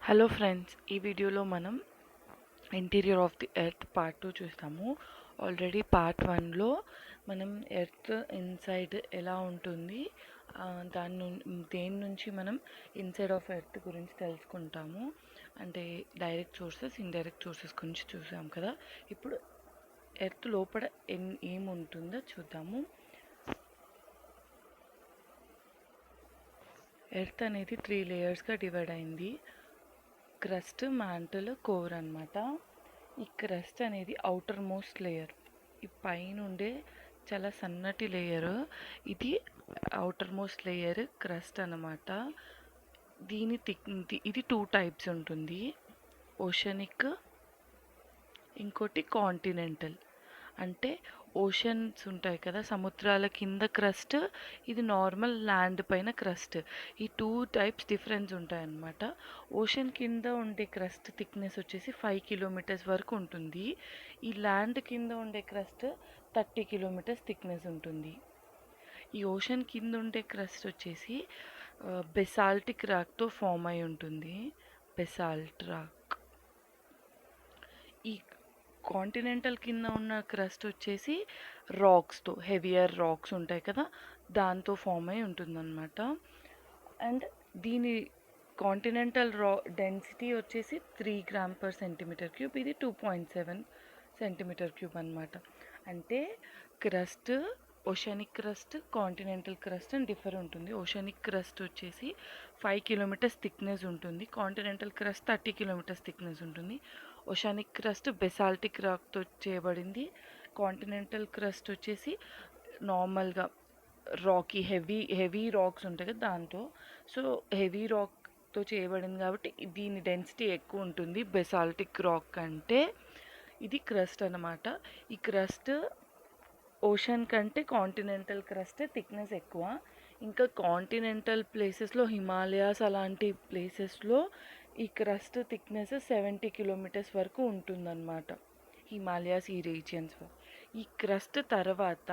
Hello friends, ఈ వీడియోలో మనం interior of the earth part 2 చూస్తాము. ఆల్రెడీ పార్ట్ 1లో మనం ఎర్త్ ఇన్సైడ్ ఎలా ఉంటుంది, దేని నుంచి మనం ఇన్సైడ్ ఆఫ్ ఎర్త్ గురించి తెలుసుకుంటాము. అంటే డైరెక్ట్ సోర్సెస్, ఇండైరెక్ట్ సోర్సెస్ గురించి చూసాం కదా. ఇప్పుడు ఎర్త్ లోపల ఏముంటుందో చూద్దాము. ఎర్త్ అనేది 3 లేయర్స్గా డివైడ్ అయింది. క్రస్ట్, మ్యాంటల్, కోర్ అన్నమాట. ఈ క్రస్ట్ అనేది అవుటర్ మోస్ట్ లేయర్, ఈ పైన ఉండే చాలా సన్నటి లేయర్. ఇది అవుటర్ మోస్ట్ లేయర్ క్రస్ట్ అన్నమాట. ఇది 2 టైప్స్ ఉంటుంది, ఓషనిక్, ఇంకోటి కాంటినెంటల్. అంటే ఓషన్స్ ఉంటాయి కదా, సముద్రాల కింద క్రస్ట్, ఇది నార్మల్ ల్యాండ్ పైన క్రస్ట్. ఈ 2 టైప్స్ డిఫరెన్స్ ఉంటాయన్నమాట. ఓషన్ కింద ఉండే క్రస్ట్ థిక్నెస్ వచ్చేసి 5 కిలోమీటర్స్ వరకు ఉంటుంది. ఈ ల్యాండ్ కింద ఉండే క్రస్ట్ 30 కిలోమీటర్స్ థిక్నెస్ ఉంటుంది. ఈ ఓషన్ కింద ఉండే క్రస్ట్ వచ్చేసి బెసాల్టిక్ రాక్తో ఫామ్ అయి ఉంటుంది. Basalt rock. ఈ కాంటినెంటల్ కింద ఉన్న క్రస్ట్ వచ్చేసి రాక్స్తో, హెవియర్ రాక్స్ ఉంటాయి కదా, దాంతో ఫామ్ అయి ఉంటుందన్నమాట. అండ్ దీని కాంటినెంటల్ డెన్సిటీ వచ్చేసి 3 గ్రామ్ పర్ సెంటీమీటర్ క్యూబ్. ఇది 2.7 సెంటీమీటర్ క్యూబ్ అనమాట. అంటే crust, oceanic crust, continental crust అని డిఫర్ ఉంటుంది. ఓషనిక్ క్రస్ట్ వచ్చేసి 5 కిలోమీటర్స్ థిక్నెస్ ఉంటుంది, కాంటినెంటల్ క్రస్ట్ 30 కిలోమీటర్స్ థిక్నెస్ ఉంటుంది. ఓషనిక్ క్రస్ట్ బెసాల్టిక్ రాక్తో చేయబడింది. కాంటినెంటల్ క్రస్ట్ వచ్చేసి నార్మల్గా రాకీ హెవీ రాక్స్ ఉంటాయి కదా, దాంతో. సో హెవీ రాక్తో చేయబడింది కాబట్టి దీని డెన్సిటీ ఎక్కువ ఉంటుంది బెసాల్టిక్ రాక్ కంటే. ఇది క్రస్ట్ అన్నమాట. ఈ క్రస్ట్ ఓషన్ కంటే కాంటినెంటల్ క్రస్ట్ థిక్నెస్ ఎక్కువ. ఇంకా కాంటినెంటల్ ప్లేసెస్లో, హిమాలయాస్ అలాంటి ప్లేసెస్లో ఈ క్రస్ట్ థిక్నెస్ 70 కిలోమీటర్స్ వరకు ఉంటుందన్నమాట, హిమాలయాస్ ఈ రీజియన్స్. ఈ క్రస్ట్ తర్వాత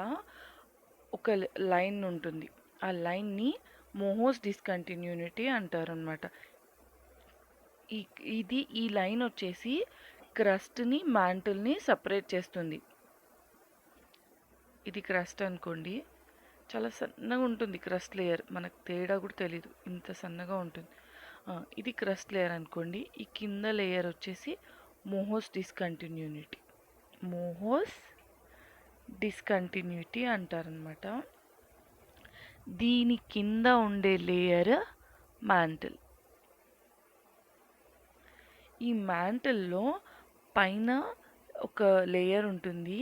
ఒక లైన్ ఉంటుంది, ఆ లైన్ని మోహోస్ డిస్కంటిన్యూనిటీ అంటారనమాట. ఈ లైన్ వచ్చేసి క్రస్ట్ని, మ్యాంటిల్ని సపరేట్ చేస్తుంది. ఇది క్రస్ట్ అనుకోండి, చాలా సన్నగా ఉంటుంది క్రస్ట్ లేయర్, మనకు తేడా కూడా తెలీదు, ఇంత సన్నగా ఉంటుంది. ఇది క్రస్ట్ లేయర్ అనుకోండి. ఈ కింద లేయర్ వచ్చేసి మోహోస్ డిస్కంటిన్యూనిటీ, మోహోస్ డిస్కంటిన్యూటీ అంటారనమాట. దీని కింద ఉండే లేయర్ మ్యాంటిల్. ఈ మ్యాంటిల్లో పైన ఒక లేయర్ ఉంటుంది,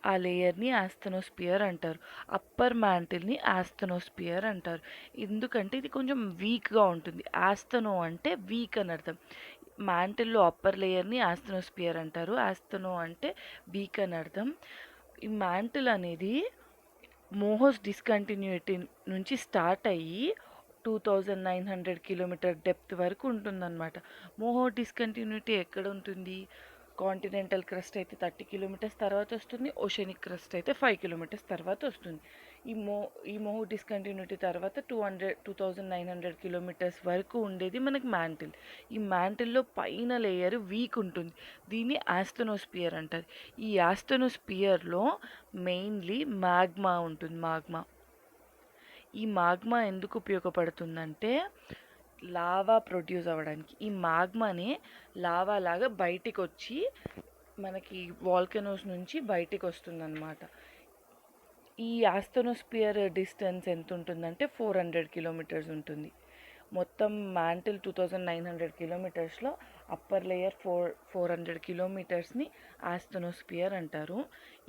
ఆ లేయర్ని ఆస్థెనోస్పియర్ అంటారు. అప్పర్ మ్యాంటిల్ని ఆస్థెనోస్పియర్ అంటారు. ఎందుకంటే ఇది కొంచెం వీక్గా ఉంటుంది. ఆస్థెనో అంటే వీక్ అని అర్థం. మ్యాంటిల్లో అప్పర్ లేయర్ని ఆస్థెనోస్పియర్ అంటారు. ఆస్థెనో అంటే వీక్ అని అర్థం. ఈ మ్యాంటిల్ అనేది మోహోస్ డిస్కంటిన్యూటీ నుంచి స్టార్ట్ అయ్యి 2900 కిలోమీటర్ డెప్త్ వరకు ఉంటుందన్నమాట. మోహో డిస్కంటిన్యూటీ ఎక్కడ ఉంటుంది? కాంటినెంటల్ క్రస్ట్ అయితే 30 కిలోమీటర్స్ తర్వాత వస్తుంది, ఓషనిక్ క్రస్ట్ అయితే 5 కిలోమీటర్స్ తర్వాత వస్తుంది. ఈ మోహో డిస్కంటిన్యూటీ తర్వాత 2900 కిలోమీటర్స్ వరకు ఉండేది మనకి మ్యాంటిల్. ఈ మ్యాంటిల్లో పైన లేయర్ వీక్ ఉంటుంది, దీన్ని ఆస్థెనోస్పియర్ అంటారు. ఈ ఆస్థెనోస్పియర్లో మెయిన్లీ మాగ్మా ఉంటుంది. ఈ మాగ్మా ఎందుకు ఉపయోగపడుతుందంటే లావా ప్రొడ్యూస్ అవ్వడానికి. ఈ మాగ్మానే లావా లాగా బయటికి వచ్చి మనకి వాల్కనోస్ నుంచి బయటికి వస్తుందన్నమాట. ఈ ఆస్థెనోస్పియర్ డిస్టెన్స్ ఎంత ఉంటుందంటే 400 కిలోమీటర్స్ ఉంటుంది. మొత్తం మ్యాంటిల్ 2900 కిలోమీటర్స్లో అప్పర్ లేయర్ 400 కిలోమీటర్స్ని ఆస్థెనోస్పియర్ అంటారు.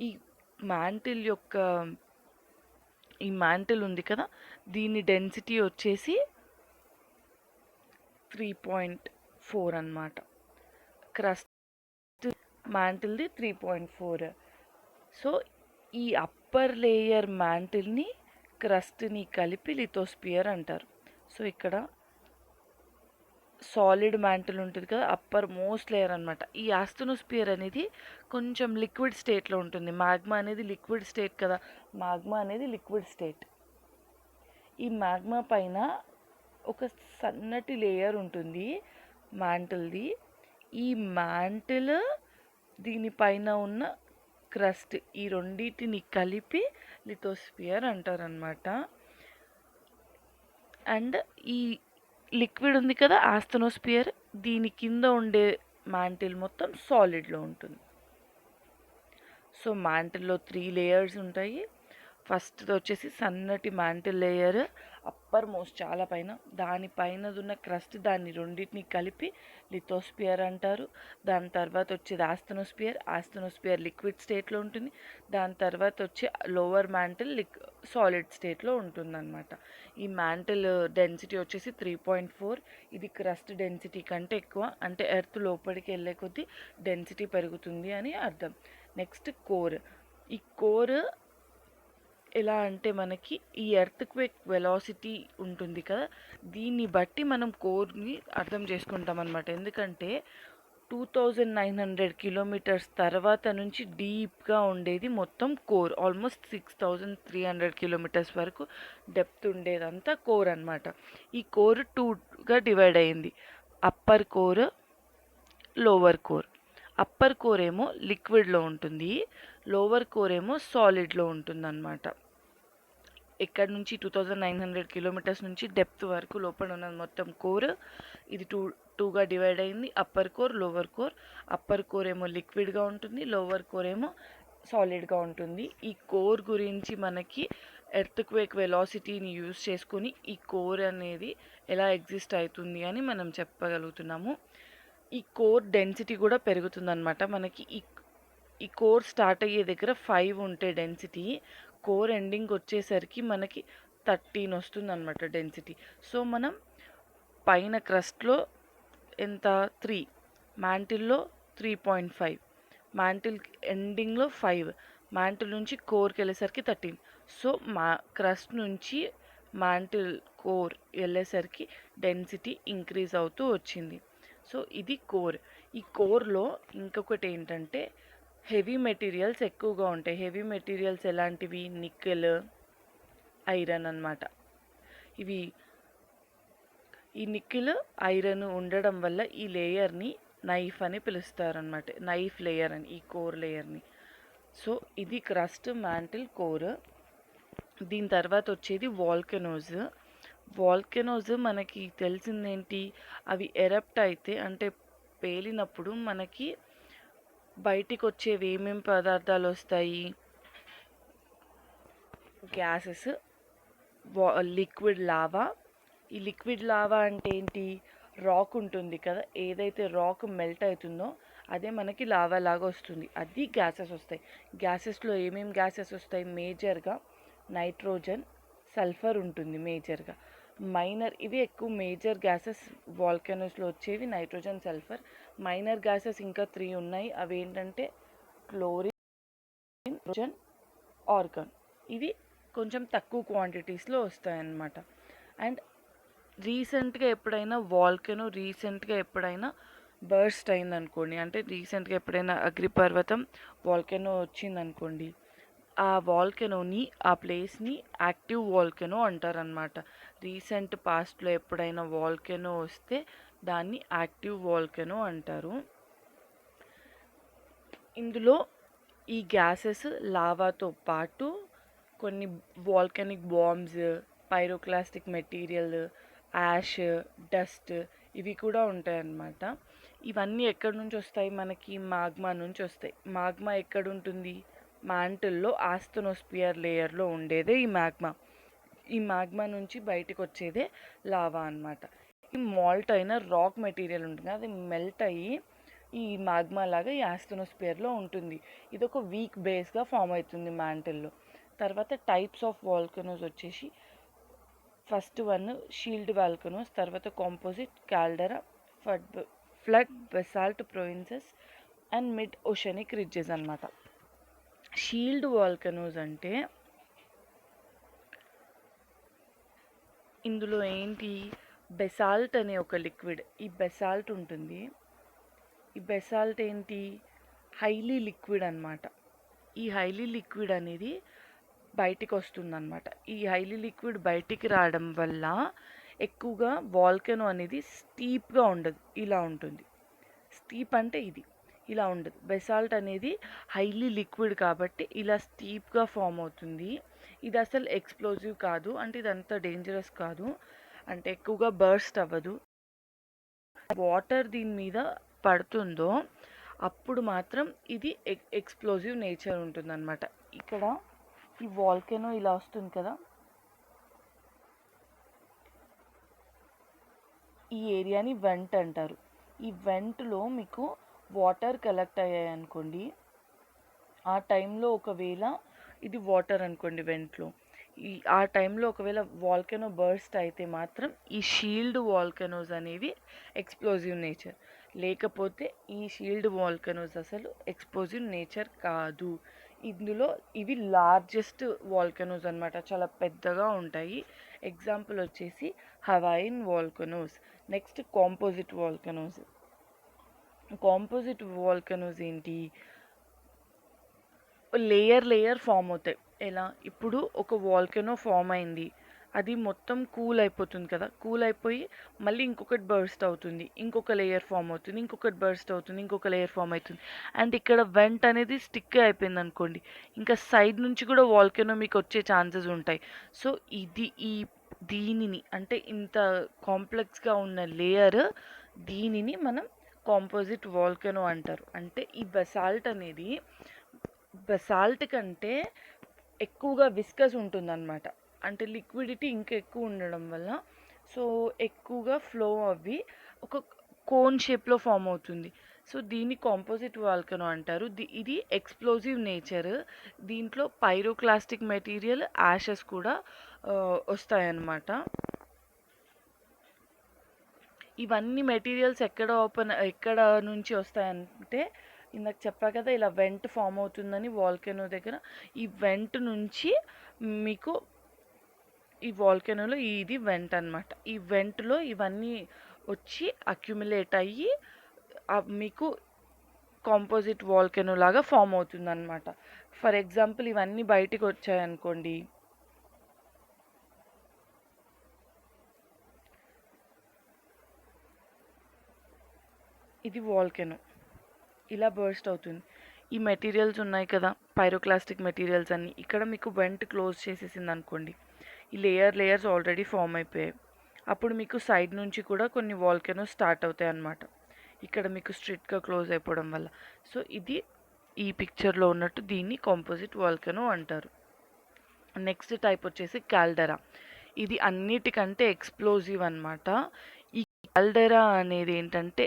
ఈ మ్యాంటిల్ ఉంది కదా, దీని డెన్సిటీ వచ్చేసి 3.4 అన్నమాట. క్రస్ట్ మ్యాంటిల్ది 3.4. సో ఈ అప్పర్ లేయర్ మ్యాంటిల్ని, క్రస్ట్ని కలిపి లిథోస్పియర్ అంటారు. సో ఇక్కడ సాలిడ్ మ్యాంటిల్ ఉంటుంది కదా, అప్పర్ మోస్ట్ లేయర్ అనమాట. ఈ ఆస్థెనోస్పియర్ అనేది కొంచెం లిక్విడ్ స్టేట్లో ఉంటుంది. మాగ్మా అనేది లిక్విడ్ స్టేట్ కదా, లిక్విడ్ స్టేట్. ఈ మాగ్మా పైన ఒక సన్నటి లేయర్ ఉంటుంది, మ్యాంటిల్ది. ఈ మ్యాంటిల్ దీనిపైన ఉన్న క్రస్ట్ ఈ రెండింటిని కలిపి లిథోస్ఫియర్ అంటారనమాట. అండ్ ఈ లిక్విడ్ ఉంది కదా ఆస్థనోస్ఫియర్, దీని కింద ఉండే మ్యాంటిల్ మొత్తం సాలిడ్లో ఉంటుంది. సో మ్యాంటిల్లో 3 లేయర్స్ ఉంటాయి. ఫస్ట్ది వచ్చేసి సన్నటి మ్యాంటిల్ లేయర్, అప్పర్ మోస్ట్ చాలా పైన, దానిపైన ఉన్న క్రస్ట్ దాన్ని రెండింటిని కలిపి లిథోస్ఫియర్ అంటారు. దాని తర్వాత వచ్చేది ఆస్థనోస్ఫియర్ లిక్విడ్ స్టేట్లో ఉంటుంది. దాని తర్వాత వచ్చి లోవర్ మ్యాంటిల్ సాలిడ్ స్టేట్లో ఉంటుందన్నమాట. ఈ మ్యాంటిల్ డెన్సిటీ వచ్చేసి 3.4. ఇది క్రస్ట్ డెన్సిటీ కంటే ఎక్కువ, అంటే ఎర్త్ లోపలికి వెళ్ళే కొద్దీ డెన్సిటీ పెరుగుతుంది అని అర్థం. Next core. ఈ కోర్ ఎలా అంటే మనకి ఈ ఎర్త్క్వేక్ వెలాసిటీ ఉంటుంది కదా, దీన్ని బట్టి మనం కోర్ని అర్థం చేసుకుంటాం అనమాట. ఎందుకంటే 2900 కిలోమీటర్స్ తర్వాత నుంచి డీప్గా ఉండేది మొత్తం కోర్. ఆల్మోస్ట్ 6300 కిలోమీటర్స్ వరకు డెప్త్ ఉండేదంతా కోర్ అనమాట. ఈ కోర్ 2గా డివైడ్ అయింది, upper core, lower core. Upper core ఏమో లిక్విడ్లో ఉంటుంది, లోవర్ కోర్ ఏమో సాలిడ్లో ఉంటుందన్నమాట. ఇక్కడ నుంచి 2900 కిలోమీటర్స్ నుంచి డెప్త్ వరకు లోపల ఉన్నది మొత్తం కోర్. ఇది టూగా డివైడ్ అయింది, upper core, lower core. Upper core ఏమో లిక్విడ్గా ఉంటుంది, లోవర్ కోర్ ఏమో సాలిడ్గా ఉంటుంది. ఈ కోర్ గురించి మనకి ఎర్త్క్వేక్ వెలాసిటీని యూజ్ చేసుకొని ఈ కోర్ అనేది ఎలా ఎగ్జిస్ట్ అవుతుంది అని మనం చెప్పగలుగుతున్నాము. ఈ కోర్ డెన్సిటీ కూడా పెరుగుతుందన్నమాట. మనకి ఈ కోర్ స్టార్ట్ అయ్యే దగ్గర 5 ఉంటే డెన్సిటీ, కోర్ ఎండింగ్ వచ్చేసరికి మనకి 13 వస్తుంది అనమాట డెన్సిటీ. సో మనం పైన క్రస్ట్లో ఎంత 3, మ్యాంటిల్లో 3.5, మ్యాంటిల్ ఎండింగ్లో 5, మ్యాంటిల్ నుంచి కోర్కి వెళ్ళేసరికి 13. సో క్రస్ట్ నుంచి మ్యాంటిల్ కోర్ వెళ్ళేసరికి డెన్సిటీ ఇంక్రీజ్ అవుతూ వచ్చింది. సో ఇది కోర్. ఈ కోర్లో ఇంకొకటి ఏంటంటే హెవీ మెటీరియల్స్ ఎక్కువగా ఉంటాయి. హెవీ మెటీరియల్స్ ఎలాంటివి? నికెల్, ఐరన్ అన్నమాట. ఈ నికెల్, ఐరన్ ఉండడం వల్ల ఈ లేయర్ని నైఫ్ అని పిలుస్తారనమాట. నైఫ్ లేయర్ అని ఈ కోర్ లేయర్ని. సో ఇది క్రస్ట్, మ్యాంటిల్, కోర్. దీని తర్వాత వచ్చేది వాల్కెనోస్. వాల్కెనోస్ మనకి తెలిసిందేంటి, అవి ఎరప్ట్ అయితే అంటే పేలినప్పుడు మనకి బయటికి వచ్చేవి ఏమేమి పదార్థాలు వస్తాయి? Gases, liquid lava. ఈ లిక్విడ్ లావా అంటే ఏంటి? రాక్ ఉంటుంది కదా, ఏదైతే రాక్ మెల్ట్ అవుతుందో అదే మనకి లావా లాగా వస్తుంది, అది గ్యాసెస్ వస్తాయి. గ్యాసెస్లో ఏమేమి గ్యాసెస్ వస్తాయి? మేజర్గా నైట్రోజన్, సల్ఫర్ ఉంటుంది మేజర్గా. మైనర్, ఇవి ఎక్కువ మేజర్ గ్యాసెస్ వాల్కెనోస్లో వచ్చేవి, నైట్రోజన్, సల్ఫర్. మైనర్ గ్యాసెస్ ఇంకా 3 ఉన్నాయి, అవి ఏంటంటే క్లోరిన్, హైడ్రోజన్, ఆర్గాన్. ఇవి కొంచెం తక్కువ క్వాంటిటీస్లో వస్తాయన్నమాట. అండ్ రీసెంట్గా ఎప్పుడైనా వాల్కెనో బర్స్ట్ అయిందనుకోండి, అంటే రీసెంట్గా ఎప్పుడైనా అగ్నిపర్వతం వాల్కెనో వచ్చిందనుకోండి, ఆ వాల్కెనోని, ఆ ప్లేస్ని యాక్టివ్ వాల్కెనో అంటారనమాట. రీసెంట్ పాస్ట్లో ఎప్పుడైనా వాల్కెనో వస్తే దాన్ని యాక్టివ్ వాల్కెనో అంటారు. ఇందులో ఈ గ్యాసెస్ లావాతో పాటు కొన్ని volcanic bombs, pyroclastic material, ash, dust, ఇవి కూడా ఉంటాయన్నమాట. ఇవన్నీ ఎక్కడి నుంచి వస్తాయి? మనకి మాగ్మా నుంచి వస్తాయి. మాగ్మా ఎక్కడ ఉంటుంది? మ్యాంటిల్లో ఆస్థనోస్ఫియర్ లేయర్లో ఉండేదే ఈ మాగ్మా. ఈ మాగ్మా నుంచి బయటకు వచ్చేదే లావా అన్నమాట. ఈ మాల్ట్ అయిన రాక్ మెటీరియల్ ఉంటుంది, అది మెల్ట్ అయ్యి ఈ మాగ్మా లాగా ఈ ఆస్థనోస్ఫియర్లో ఉంటుంది. ఇది ఒక వీక్ బేస్గా ఫామ్ అవుతుంది మ్యాంటిల్లో. తర్వాత టైప్స్ ఆఫ్ వాల్కనోస్ వచ్చేసి ఫస్ట్ వన్ షీల్డ్ వాల్కనోస్, తర్వాత composite, caldera, flood, basalt provinces and mid oceanic ridges అన్నమాట. షీల్డ్ వాల్కనోస్ అంటే ఇందులో ఏంటి? బెసాల్ట్ అనే ఒక లిక్విడ్, ఈ బెసాల్ట్ ఉంటుంది. ఈ బెసాల్ట్ ఏంటి? హైలీ లిక్విడ్ అన్నమాట. ఈ హైలీ లిక్విడ్ అనేది బయటికి వస్తుందన్నమాట. ఈ హైలీ లిక్విడ్ బయటికి రావడం వల్ల ఎక్కువగా వాల్కెనో అనేది స్టీప్గా ఉండదు, ఇలా ఉంటుంది. స్టీప్ అంటే ఇది ఇలా ఉండదు. బెసాల్ట్ అనేది హైలీ లిక్విడ్ కాబట్టి ఇలా స్టీప్గా ఫామ్ అవుతుంది. ఇది అసలు ఎక్స్ప్లోజివ్ కాదు, అంటే ఇది అంత డేంజరస్ కాదు, అంటే ఎక్కువగా బర్స్ట్ అవ్వదు. వాటర్ దీని మీద పడుతుందో అప్పుడు మాత్రం ఇది ఎక్స్ప్లోజివ్ నేచర్ ఉంటుందన్నమాట. ఇక్కడ ఈ వాల్కెనో ఇలా వస్తుంది కదా, ఈ ఏరియాని వెంట్ అంటారు. ఈ వెంట్లో మీకు వాటర్ కలెక్ట్ అయ్యాయి అనుకోండి, ఆ టైంలో ఒకవేళ ఇది వాటర్ అనుకోండి వెంట్లో, ఆ టైంలో ఒకవేళ వాల్కెనో బర్స్ట్ అయితే మాత్రం ఈ షీల్డ్ వాల్కెనోస్ అనేవి ఎక్స్ప్లోజివ్ నేచర్. లేకపోతే ఈ షీల్డ్ వాల్కెనోస్ అసలు ఎక్స్ప్లోజివ్ నేచర్ కాదు. ఇందులో ఇవి లార్జెస్ట్ వాల్కెనోస్ అనమాట, చాలా పెద్దగా ఉంటాయి. ఎగ్జాంపుల్ వచ్చేసి Hawaiian volcanoes. Next composite volcanoes. Composite volcanoes ఏంటి, లేయర్ ఫామ్ అవుతాయి. ఎలా, ఇప్పుడు ఒక వాల్కెనో ఫామ్ అయింది, అది మొత్తం కూల్ అయిపోతుంది కదా, కూల్ అయిపోయి మళ్ళీ ఇంకొకటి బర్స్ట్ అవుతుంది, ఇంకొక లేయర్ ఫామ్ అవుతుంది, ఇంకొకటి బర్స్ట్ అవుతుంది, ఇంకొక లేయర్ ఫామ్ అవుతుంది. అండ్ ఇక్కడ వెంట్ అనేది స్టిక్ అయిపోయింది అనుకోండి, ఇంకా సైడ్ నుంచి కూడా వాల్కెనో మీకు వచ్చే ఛాన్సెస్ ఉంటాయి. సో దీనిని అంటే ఇంత కాంప్లెక్స్గా ఉన్న లేయర్, దీనిని మనం కాంపోజిట్ వాల్కెనో అంటారు. అంటే ఈ బెసాల్ట్ అనేది బెసాల్ట్ కంటే ఎక్కువగా విస్కస్ ఉంటుందన్నమాట, అంటే లిక్విడిటీ ఇంకా ఎక్కువ ఉండడం వల్ల సో ఎక్కువగా ఫ్లో అవ్వి ఒక కోన్ షేప్లో ఫామ్ అవుతుంది. సో దీన్ని కాంపోజిట్ వాల్కెనో అంటారు. ఇది ఎక్స్ప్లోజివ్ నేచర్. దీంట్లో పైరోక్లాస్టిక్ మెటీరియల్, యాషెస్ కూడా వస్తాయన్నమాట. ఇవన్నీ మెటీరియల్స్ ఎక్కడ నుంచి వస్తాయంటే, ఇందాక చెప్పా కదా ఇలా వెంట్ ఫామ్ అవుతుందని వాల్కెనో దగ్గర, ఈ వెంట్ నుంచి మీకు ఈ వాల్కెనోలో ఇది వెంట్ అనమాట. ఈ వెంట్లో ఇవన్నీ వచ్చి అక్యుములేట్ అయ్యి మీకు కాంపోజిట్ వాల్కెనో లాగా ఫామ్ అవుతుంది అనమాట. ఫర్ ఎగ్జాంపుల్ ఇవన్నీ బయటికి వచ్చాయనుకోండి, ఇది వాల్కెనో ఇలా బర్స్ట్ అవుతుంది. ఈ మెటీరియల్స్ ఉన్నాయి కదా, పైరోక్లాస్టిక్ మెటీరియల్స్ అన్నీ, ఇక్కడ మీకు వెంట్ క్లోజ్ చేసేసింది అనుకోండి, ఈ లేయర్స్ ఆల్రెడీ ఫామ్ అయిపోయాయి. అప్పుడు మీకు సైడ్ నుంచి కూడా కొన్ని వాల్కెనో స్టార్ట్ అవుతాయి అన్నమాట, ఇక్కడ మీకు స్ట్రిక్ట్గా క్లోజ్ అయిపోవడం వల్ల. సో ఇది ఈ పిక్చర్లో ఉన్నట్టు దీన్ని కాంపోజిట్ వాల్కెనో అంటారు. నెక్స్ట్ టైప్ వచ్చేసి కాల్డెరా. ఇది అన్నిటికంటే ఎక్స్ప్లోజివ్ అన్నమాట. ఈ కాల్డెరా అనేది ఏంటంటే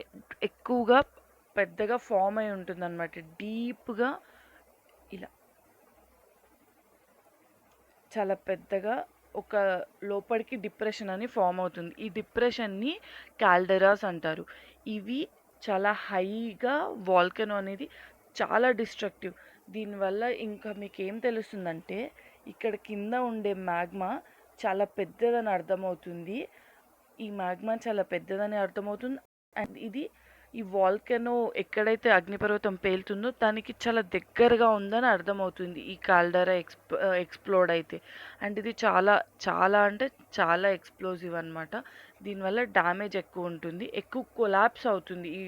ఎక్కువగా పెద్దగా ఫామ్ అయి ఉంటుంది అనమాట, డీప్గా ఇలా చాలా పెద్దగా ఒక లోపలికి డిప్రెషన్ అని ఫామ్ అవుతుంది. ఈ డిప్రెషన్ని కాల్డెరాస్ అంటారు. ఇవి చాలా హైగా వాల్కెనో అనేది చాలా డిస్ట్రక్టివ్. దీనివల్ల ఇంకా మీకు ఏం తెలుస్తుందంటే, ఇక్కడ కింద ఉండే మ్యాగ్మా చాలా పెద్దదని అర్థమవుతుంది. ఈ మ్యాగ్మా చాలా పెద్దదని అర్థమవుతుంది. అండ్ ఇది ఈ వాల్కెనో ఎక్కడైతే అగ్నిపర్వతం పేలుతుందో దానికి చాలా దగ్గరగా ఉందని అర్థమవుతుంది ఈ కాల్డెరా ఎక్స్ప్లోడ్ అయితే. అండ్ ఇది చాలా చాలా అంటే చాలా ఎక్స్ప్లోజివ్ అనమాట. దీనివల్ల డ్యామేజ్ ఎక్కువ ఉంటుంది, ఎక్కువ కొలాప్స్ అవుతుంది ఈ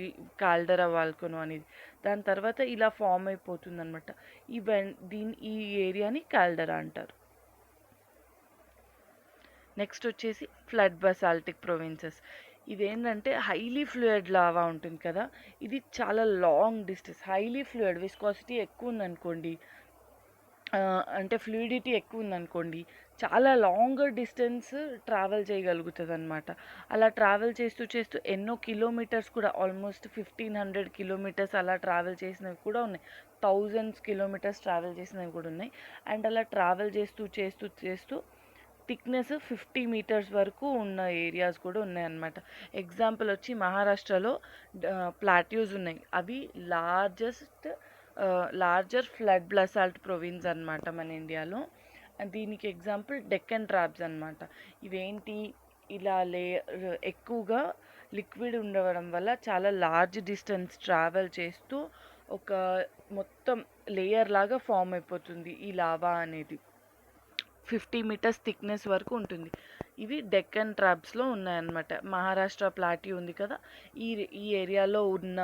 కాల్డెరా వాల్కెనో అనేది. దాని తర్వాత ఇలా ఫామ్ అయిపోతుంది అనమాట. ఈ ఏరియాని కాల్డెరా అంటారు. నెక్స్ట్ వచ్చేసి ఫ్లడ్ బసాల్టిక్ ప్రొవిన్సెస్. ఇదేంటంటే హైలీ ఫ్లూయిడ్ లావా ఉంటుంది కదా, ఇది చాలా long distance, highly fluid, viscosity ఎక్కువ ఉందనుకోండి, అంటే ఫ్లూయిడిటీ ఎక్కువ ఉందనుకోండి, చాలా లాంగర్ డిస్టెన్స్ ట్రావెల్ చేయగలుగుతుంది అనమాట. అలా ట్రావెల్ చేస్తూ ఎన్నో కిలోమీటర్స్ కూడా, ఆల్మోస్ట్ 1500 కిలోమీటర్స్ అలా ట్రావెల్ చేసినవి కూడా ఉన్నాయి, థౌజండ్స్ కిలోమీటర్స్ ట్రావెల్ చేసినవి కూడా ఉన్నాయి. అండ్ అలా ట్రావెల్ చేస్తూ థిక్నెస్ 50 మీటర్స్ వరకు ఉన్న ఏరియాస్ కూడా ఉన్నాయన్నమాట. ఎగ్జాంపుల్ వచ్చి మహారాష్ట్రలో ప్లాట్యూస్ ఉన్నాయి, అవి లార్జర్ ఫ్లడ్ బసాల్ట్ ప్రొవిన్స్ అనమాట మన ఇండియాలో. దీనికి ఎగ్జాంపుల్ డెక్కన్ ట్రాప్స్ అనమాట. ఇవేంటి, ఇలా ఎక్కువగా లిక్విడ్ ఉండడం వల్ల చాలా లార్జ్ డిస్టెన్స్ ట్రావెల్ చేస్తూ ఒక మొత్తం లేయర్ లాగా ఫామ్ అయిపోతుంది ఈ లావా అనేది. 50 మీటర్స్ థిక్నెస్ వరకు ఉంటుంది. ఇవి డెక్కన్ ట్రాప్స్లో ఉన్నాయన్నమాట. మహారాష్ట్ర ప్లాటీ ఉంది కదా, ఈ ఈ ఏరియాలో ఉన్న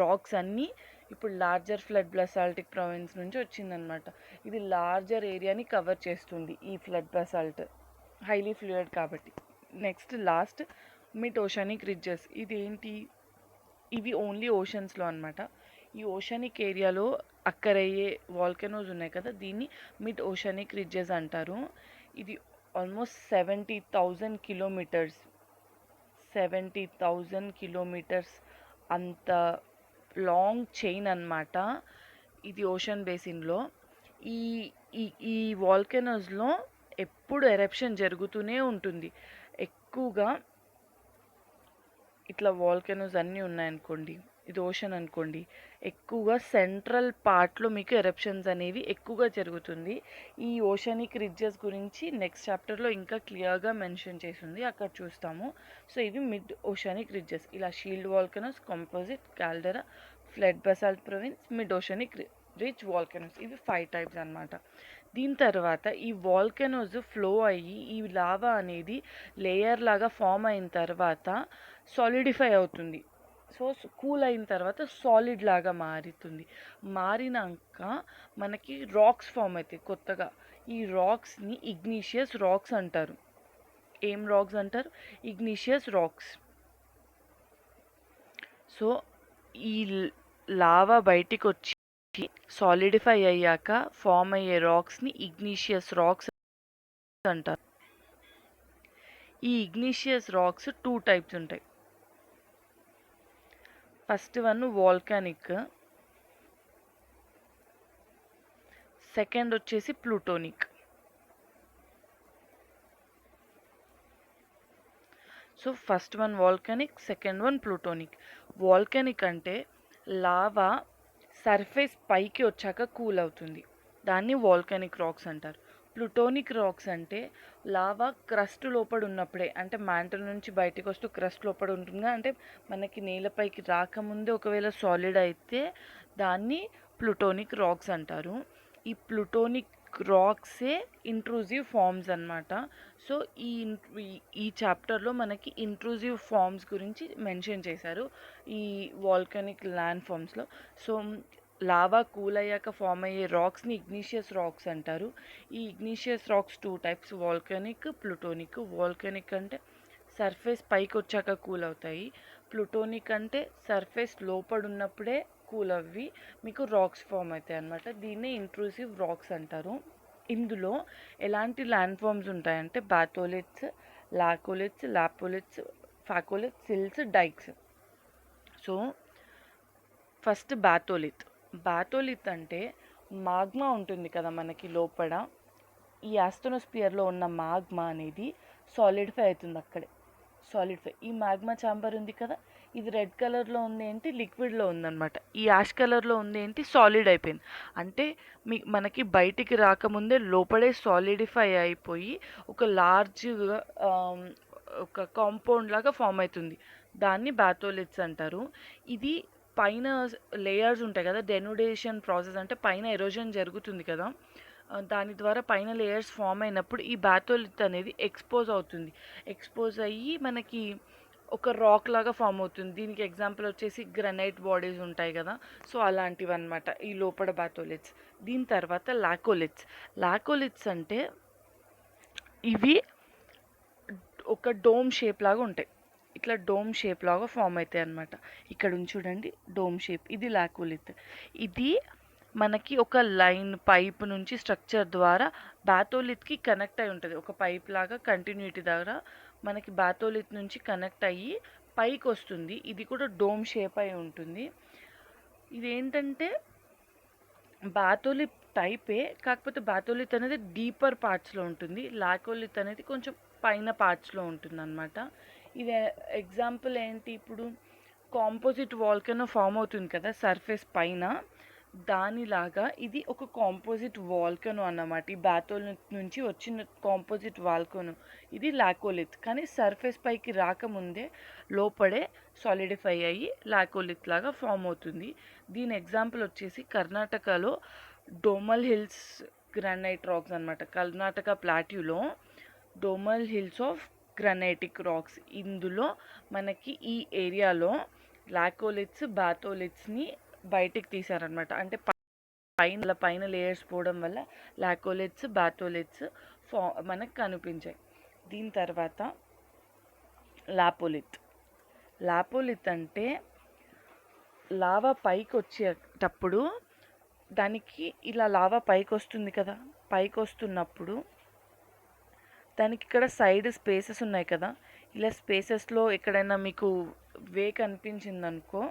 రాక్స్ అన్నీ ఇప్పుడు లార్జర్ ఫ్లడ్ బసాల్టిక్ ప్రావిన్స్ నుంచి వచ్చిందనమాట. ఇది లార్జర్ ఏరియాని కవర్ చేస్తుంది ఈ ఫ్లడ్ బసాల్ట్, హైలీ ఫ్లూయిడ్ కాబట్టి. Next last mid oceanic ridges. ఇదేంటి, ఇవి ఓన్లీ ఓషన్స్లో అనమాట. ఈ ఓషనిక్ ఏరియాలో అక్కరయ్యే వాల్కెనోస్ ఉన్నాయి కదా, దీన్ని మిడ్ ఓషనిక్ రిడ్జెస్ అంటారు. ఇది ఆల్మోస్ట్ 70,000 కిలోమీటర్స్ అంత లాంగ్ చైన్ అన్నమాట ఇది ఓషన్ బేసిన్లో. ఈ ఈ ఈ వాల్కెనోస్లో ఎప్పుడు ఎరప్షన్ జరుగుతూనే ఉంటుంది. ఎక్కువగా ఇట్లా వాల్కెనోస్ అన్నీ ఉన్నాయనుకోండి, ఇది ఓషన్ అనుకోండి, ఎక్కువగా సెంట్రల్ పార్ట్లో మీకు ఎరప్షన్స్ అనేవి ఎక్కువగా జరుగుతుంది. ఈ ఓషనిక్ రిడ్జెస్ గురించి నెక్స్ట్ చాప్టర్లో ఇంకా క్లియర్గా మెన్షన్ చేసింది, అక్కడ చూస్తాము. సో ఇవి మిడ్ ఓషనిక్ రిడ్జెస్. ఇలా shield volcanoes, composite, caldera, flood basalt province, mid oceanic ridge volcanoes, ఇవి 5 టైప్స్ అన్నమాట. దీని తర్వాత ఈ వాల్కెనోస్ ఫ్లో అయ్యి ఈ లావా అనేది లేయర్ లాగా ఫామ్ అయిన తర్వాత సాలిడిఫై అవుతుంది. సో కూల్ అయిన తర్వాత సాలిడ్ లాగా మారుతుంది. మారినాక మనకి రాక్స్ ఫామ్ అవుతాయి కొత్తగా. ఈ రాక్స్ని ఇగ్నీషియస్ రాక్స్ అంటారు. ఏం రాక్స్ అంటారు? Igneous rocks. సో ఈ లావా బయటికి వచ్చి సాలిడిఫై అయ్యాక ఫామ్ అయ్యే రాక్స్ని ఇగ్నీషియస్ రాక్స్ అంటారు. ఈ ఇగ్నీషియస్ రాక్స్ 2 టైప్స్ ఉంటాయి. ఫస్ట్ వన్ వాల్కానిక్, సెకండ్ వచ్చేసి plutonic. So first one volcanic, second one plutonic. Volcanic అంటే లావా సర్ఫేస్ పైకి వచ్చాక కూల్ అవుతుంది, దాన్ని వాల్కానిక్ రాక్స్ అంటారు. ప్లూటోనిక్ రాక్స్ అంటే లావా క్రస్ట్ లోపల ఉన్నప్పుడే, అంటే మ్యాంటల్ నుంచి బయటకు వస్తూ క్రస్ట్ లోపల ఉంటుందిగా, అంటే మనకి నేలపైకి రాకముందే ఒకవేళ సాలిడ్ అయితే దాన్ని ప్లూటోనిక్ రాక్స్ అంటారు. ఈ ప్లూటోనిక్ రాక్సే ఇంట్రూజివ్ ఫార్మ్స్ అన్నమాట. సో ఈ చాప్టర్లో మనకి ఇంట్రూజివ్ ఫార్మ్స్ గురించి మెన్షన్ చేశారు ఈ వాల్కానిక్ ల్యాండ్ ఫార్మ్స్లో. సో లావా కూల్ అయ్యాక ఫామ్ అయ్యే రాక్స్ని ఇగ్నీషియస్ రాక్స్ అంటారు. ఈ igneous rocks 2 types, volcanic, plutonic. Volcanic అంటే సర్ఫేస్ పైకి వచ్చాక కూల్ అవుతాయి. ప్లూటోనిక్ అంటే సర్ఫేస్ లోపల ఉన్నప్పుడే కూల్ అవ్వి మీకు రాక్స్ ఫామ్ అవుతాయి అన్నమాట. దీన్నే ఇంట్రూసివ్ రాక్స్ అంటారు. ఇందులో ఎలాంటి ల్యాండ్ ఫార్మ్స్ ఉంటాయంటే batholiths, laccoliths, lopoliths, phacoliths, sills, dykes. So first batholith. Batholith అంటే మాగ్మా ఉంటుంది కదా మనకి లోపల, ఈ ఆస్ట్రోస్పియర్లో ఉన్న మాగ్మా అనేది సాలిడిఫై అవుతుంది అక్కడే. సాలిడిఫై, ఈ మాగ్మా ఛాంబర్ ఉంది కదా, ఇది రెడ్ కలర్లో ఉంది ఏంటి, లిక్విడ్లో ఉందన్నమాట. ఈ యాష్ కలర్లో ఉంది ఏంటి, సాలిడ్ అయిపోయింది. అంటే మనకి బయటికి రాకముందే లోపలే సాలిడిఫై అయిపోయి ఒక లార్జ్గా ఒక కాంపౌండ్ లాగా ఫామ్ అవుతుంది, దాన్ని బాథోలిట్స్ అంటారు. ఇది పైన లేయర్స్ ఉంటాయి కదా, డెన్యుడేషన్ ప్రాసెస్ అంటే పైన ఎరోజన్ జరుగుతుంది కదా, దాని ద్వారా పైన లేయర్స్ ఫామ్ అయినప్పుడు ఈ బాథోలిత్ అనేది ఎక్స్పోజ్ అవుతుంది. ఎక్స్పోజ్ అయ్యి మనకి ఒక రాక్ లాగా ఫామ్ అవుతుంది. దీనికి ఎగ్జాంపుల్ వచ్చేసి గ్రనైట్ బాడీస్ ఉంటాయి కదా, సో అలాంటివి అనమాట ఈ లోపల బాథోలిట్స్. దీని తర్వాత లాకోలిట్స్. లాకోలిట్స్ అంటే ఇవి ఒక డోమ్ షేప్ లాగా ఉంటాయి, ఇట్లా డోమ్ షేప్ లాగా ఫామ్ అవుతాయి అన్నమాట. ఇక్కడ చూడండి డోమ్ షేప్, ఇది లాకోలిత్. ఇది మనకి ఒక లైన్ పైప్ నుంచి స్ట్రక్చర్ ద్వారా బాథోలిత్కి కనెక్ట్ అయి ఉంటుంది. ఒక పైప్ లాగా కంటిన్యూటీ ద్వారా మనకి బాథోలిత్ నుంచి కనెక్ట్ అయ్యి పైకి వస్తుంది. ఇది కూడా డోమ్ షేప్ అయి ఉంటుంది. ఇదేంటంటే బాథోలిత్ టైపే, కాకపోతే బాథోలిత్ అనేది డీపర్ పార్ట్స్లో ఉంటుంది, లాకోలిత్ అనేది కొంచెం పైన పార్ట్స్లో ఉంటుంది అనమాట. ఇది ఎగ్జాంపుల్ ఏంటి, ఇప్పుడు కాంపోజిట్ వాల్కెనో ఫామ్ అవుతుంది కదా సర్ఫేస్ పైన, దానిలాగా ఇది ఒక కాంపోజిట్ వాల్కెనో అన్నమాట. ఈ బాథోలిత్ నుంచి వచ్చిన కాంపోజిట్ వాల్కెనో ఇది లాకోలిత్, కానీ సర్ఫేస్ పైకి రాకముందే లోపడే సాలిడిఫై అయ్యి లాకోలిత్ లాగా ఫామ్ అవుతుంది. దీని ఎగ్జాంపుల్ వచ్చేసి కర్ణాటకలో డోమల్ హిల్స్ గ్రానైట్ రాక్స్ అనమాట. కర్ణాటక ప్లాట్యూలో domal hills of granitic rocks. ఇందులో మనకి ఈ ఏరియాలో లాకోలిత్స్, బాథోలిత్స్ని బయటికి తీశారనమాట. అంటే పైన లేయర్స్ పోవడం వల్ల లాకోలిత్స్, బాథోలిత్స్ మనకు కనిపించాయి. దీని తర్వాత లాపోలిత్. లాపోలిత్ అంటే లావా పైకి వచ్చేటప్పుడు దానికి ఇలా లావా పైకి వస్తుంది కదా, పైకి వస్తున్నప్పుడు దానికి ఇక్కడ సైడ్ స్పేసెస్ ఉన్నాయి కదా, ఇలా స్పేసెస్లో ఎక్కడైనా మీకు వే కనిపించిందనుకో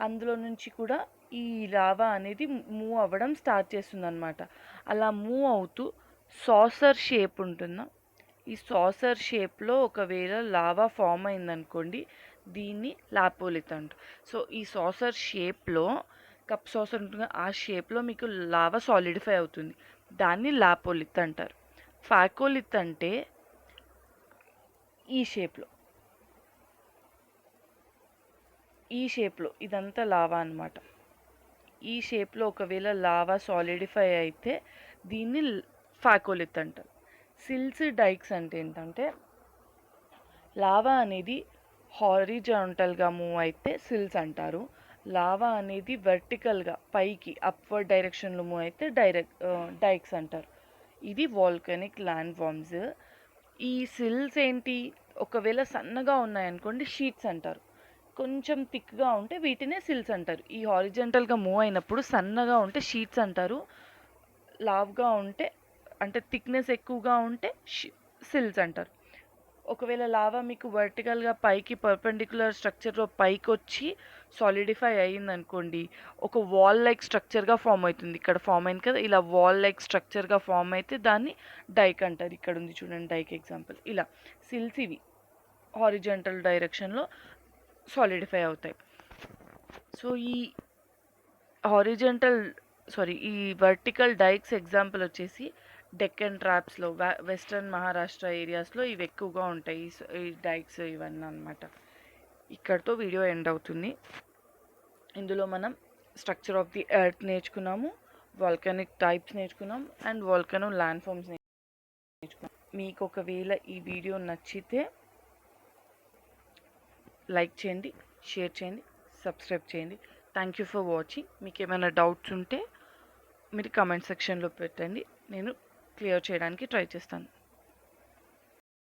అందులో నుంచి కూడా ఈ లావా అనేది మూవ్ అవ్వడం స్టార్ట్ చేస్తుంది అనమాట. అలా మూవ్ అవుతూ సాసర్ షేప్ ఉంటుందా, ఈ సాసర్ షేప్లో ఒకవేళ లావా ఫామ్ అయిందనుకోండి దీన్ని లాపోలిత్ అంట. సో ఈ సాసర్ షేప్లో కప్ సాసర్ ఉంటుంది, ఆ షేప్లో మీకు లావా సాలిడిఫై అవుతుంది, దాన్ని లాపోలిత్ అంటారు. ఫాకోలిత్ అంటే ఈ షేప్లో ఇదంతా లావా అనమాట. ఈ షేప్లో ఒకవేళ లావా సాలిడిఫై అయితే దీన్ని ఫాకోలిత్ అంటారు. సిల్స్ డైక్స్ అంటే ఏంటంటే లావా అనేది హారిజాంటల్గా మూవ్ అయితే సిల్స్ అంటారు, లావా అనేది వెర్టికల్గా పైకి అప్వర్డ్ డైరెక్షన్లో మూవ్ అయితే డైక్స్ అంటారు. ఇది వాల్కనిక్ ల్యాండ్ ఫామ్స్. ఈ సిల్స్ ఏంటి, ఒకవేళ సన్నగా ఉన్నాయనుకోండి షీట్స్ అంటారు, కొంచెం థిక్గా ఉంటే వీటినే సిల్స్ అంటారు. ఈ హారిజెంటల్గా మూవ్ అయినప్పుడు సన్నగా ఉంటే షీట్స్ అంటారు, లావ్గా ఉంటే అంటే థిక్నెస్ ఎక్కువగా ఉంటే సిల్స్ అంటారు. ఒకవేళ లావా మీకు వర్టికల్గా పైకి పర్పెండిక్యులర్ స్ట్రక్చర్లో పైకి వచ్చి సాలిడిఫై అయ్యిందనుకోండి ఒక వాల్ లైక్ స్ట్రక్చర్గా ఫామ్ అవుతుంది. ఇక్కడ ఫామ్ అయింది కదా, ఇలా వాల్ లైక్ స్ట్రక్చర్గా ఫామ్ అయితే దాన్ని డైక్ అంటారు. ఇక్కడ ఉంది చూడండి డైక్ ఎగ్జాంపుల్. ఇలా సిల్స్ ఇవి హారిజెంటల్ డైరెక్షన్లో సాలిడిఫై అవుతాయి. సో ఈ ఈ వర్టికల్ డైక్స్ ఎగ్జాంపుల్ వచ్చేసి డెక్కన్ ట్రాప్స్లో వెస్ట్రన్ మహారాష్ట్ర ఏరియాస్లో ఇవి ఎక్కువగా ఉంటాయి, ఈ డైక్స్ ఇవన్నీ అనమాట. ఇక్కడితో వీడియో ఎండ్ అవుతుంది. ఇందులో మనం స్ట్రక్చర్ ఆఫ్ ది ఎర్త్ నేర్చుకున్నాము, వాల్కనిక్ టైప్స్ నేర్చుకున్నాం, అండ్ వాల్కనో ల్యాండ్ ఫామ్స్ నేర్చుకున్నాం. మీకు ఒకవేళ ఈ వీడియో నచ్చితే లైక్ చేయండి, షేర్ చేయండి, సబ్స్క్రైబ్ చేయండి. Thank you for watching. మీకు ఏమైనా డౌట్స్ ఉంటే మీరు కమెంట్ సెక్షన్లో పెట్టండి, నేను క్లియర్ చేయడానికి ట్రై చేస్తాను.